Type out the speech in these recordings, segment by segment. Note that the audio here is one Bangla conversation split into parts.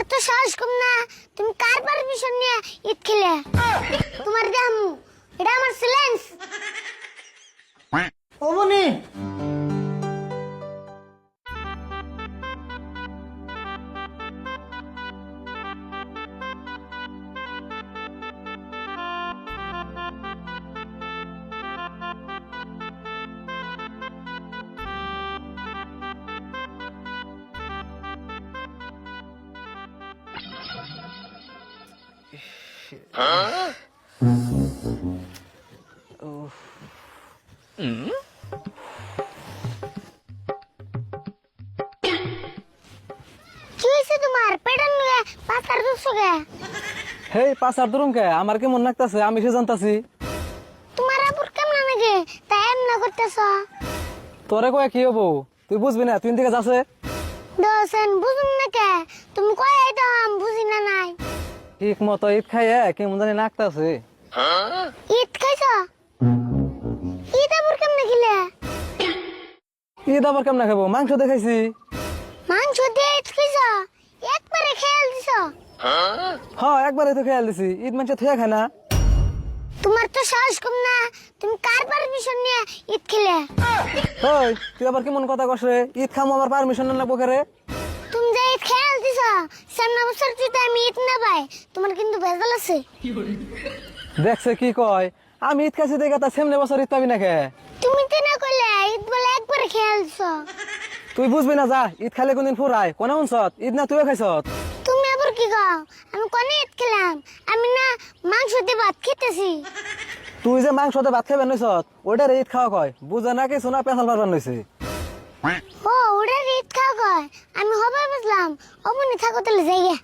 তো সাহস কম না, তুমি কার পারমিশন নিয়ে ঈদ খেলে? তোমার দামু এটা আমার চ্যালেঞ্জ। ও মনি, কি হয়েছে তোমার? পেটের নিয়ে পাতার দুঃখে হেই পাঁচার ধরুন কে আমার কেমন লাগতাছে আমি সে জানতাছি। তোমার আপুর কেমন নাকি তাই এমন করতেছ? তোরে কয়ে কি হবো তুই বুঝবি না, তুই দিকে যাচ্ছে দোসেন বুঝুন না কে? তুমি কয়ে এই তো আমি বুঝি না নাই। ঠিক মতো ঈদ খাইয়ে কেমন জানি নাকতাছে। ঈদ খাইছ? ঈদ আপুর কেমন খেলে? ঈদ আবার কেমন খাবো, মাংস দেখাইছি। মাংস দিয়ে ঈদ খাইছ? একবারে খেয়াল দিছ? হ্যাঁ একবারে তো খেয়াল দিছি, ঈদ মাংস থুয়া খায় না। তোমার তো সাহস কম না, তুমি কার পারমিশন নিয়ে ঈদ খেলে? ওই তুই আবার কেমন কথা কস রে? ঈদ খামো আবার পারমিশন না লাগবো রে? তুমি যে ঈদ খেয়াল দিছ, সামনে বছর যদি আমি ঈদ না পাই তোমার কিন্তু ভেজাল আছে। দেখছে কি কয়, আমি ঈদ খাইছি দেখে তা সামনে বছর ঈদ পাবি না খে? তুমি তো না কইলে ঈদ বলে একবারে খেয়াল দিছ। তুই বুঝবি না, যা ঈদ খাইলে কোনদিন ফুরায় কোনে শুনছত, ঈদ না তুইও খাইছত। তুমি আবার কি গাও? আমি কোনে ঈদ খেলাম? আমি না মাংস দিয়ে ভাত খেতেছি। তুই যে মাংসতে ভাত খাইবেন নইছত ওইটার ঈদ খাওয়া কয়, বুঝে না কিছু না পেঁচাল মারবার নইছে। ও ওটা ঈদ খাওয়া কয়, আমি হবে বুঝলাম। অমনি থাকো তাহলে যাই গে।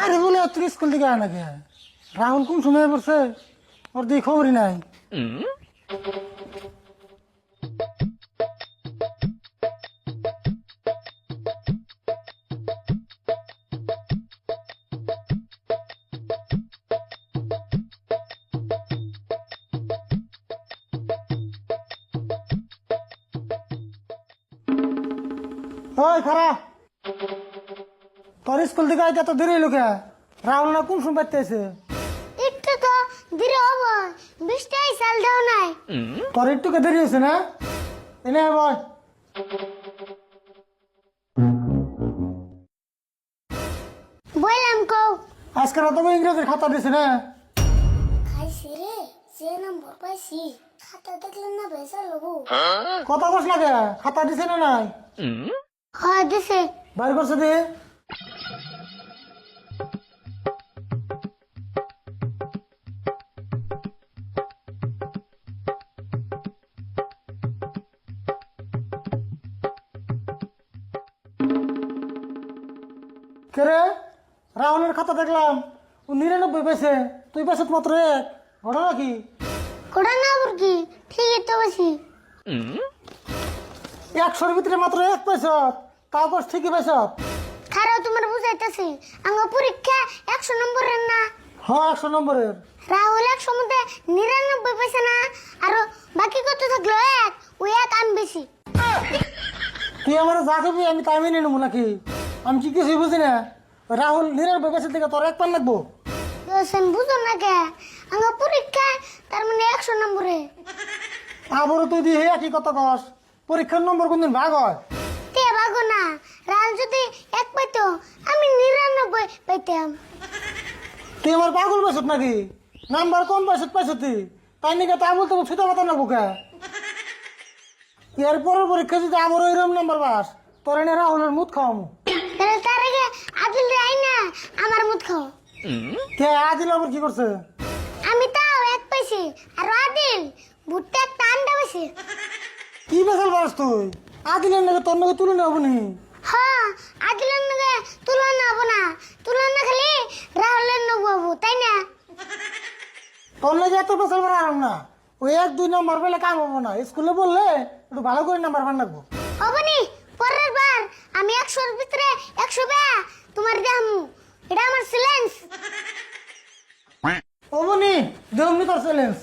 আরে বলে তুই স্কুল থেকে আয় নাকি? রাহুল কোন সময় পড়ছে ওর দিয়ে খবরই নাই। ওই খারা, তোর স্কুল থেকে আইতে তো দেরি লোকে। রাহুল না কোন সময় পাইতেছে? একটু তো ধীরে হবো, বৃষ্টি সাল দাও নাই। তোর একটুকে দেরি হয়েছে না? এনে আয় বল। বললাম কও। আজকে না তবে ইংরেজির খাতা দিছে না? খাইছি রে, যে নম্বর পাইছি খাতা দেখলে না ভেজাল হবো। কথা কস লাগে, খাতা দিছে না নাই? হয় দিছে। বাইর করছে দিয়ে কে রে? রাহুলের খাতা দেখলাম ও 99 পেয়েছে, তুই পেয়েছ মাত্র 1। ঘটনা কি? কোটা না আবার কি? ঠিকই তো বেশি। 100-র ভিতরে মাত্র 1 পেয়েছ, তাও কস ঠিকই পেয়েছ। খারাপ তোমার বুঝাইতেছি, আমার পরীক্ষা 100 নম্বরের না। হ্যাঁ 100 নম্বরের। রাহুল 100 মধ্যে 99 পেয়েছে না, আর বাকি কত থাকলো? এক, ওই এক আমি বেশি। তুই আমার যা দিবি আমি তাই মেনে নেবো নাকি? আমি কি কিছুই বুঝি না। রাহুল 99 পেয়েছে থেকে তোর 1 পান লাগবো। দোষেন বুঝো না কে? আমার পরীক্ষা তার মানে 100 নম্বরে। আবারও তুই দিয়ে একই কথা কস, পরীক্ষার নম্বর কোনদিন ভাগ হয়? তে ভাগো না, রাহুল যদি 1 পাইতো আমি 99 পাইতাম। তুই আমার পাগল পেয়েছ নাকি? নাম্বার কম পাইছ তুই, তাই নাকি তা বলতে ছুতো কথা না বুকে। এরপরের পরীক্ষা যদি আবারও এরকম নাম্বার পাস, তোর এনে রাহুলের মুখ খাওয়ামু। তাহলে তার আগে আদিল রাই না আমার মুখ খাও। কে আদিল আবার কি করছে? আমি তাও 1 পাইছি, আর আদিল ভুট্টা একটা আন্ডা পাইছে। কি বেসাল পাস তুই? আদিলের নাকি তোর নাকি তুলে নেবো নি? হ্যাঁ, আদিলের নাকি তুলনা হবো না, তুলনা খালি রাহুলের নবু, তাই না? তোর নাকি এত বেসাল পার আরাম না। ওই 1-2 নাম্বার পেলে কাম হবো না, স্কুলে বললে একটু ভালো করে নাম্বার পান লাগবো। হবনি, পরের বার আমি 100-এর ভিতরে 100 বে তোমার দেখামু এটা আমার চ্যালেঞ্জ। অমনি দেবনি তোর চ্যালেঞ্জ।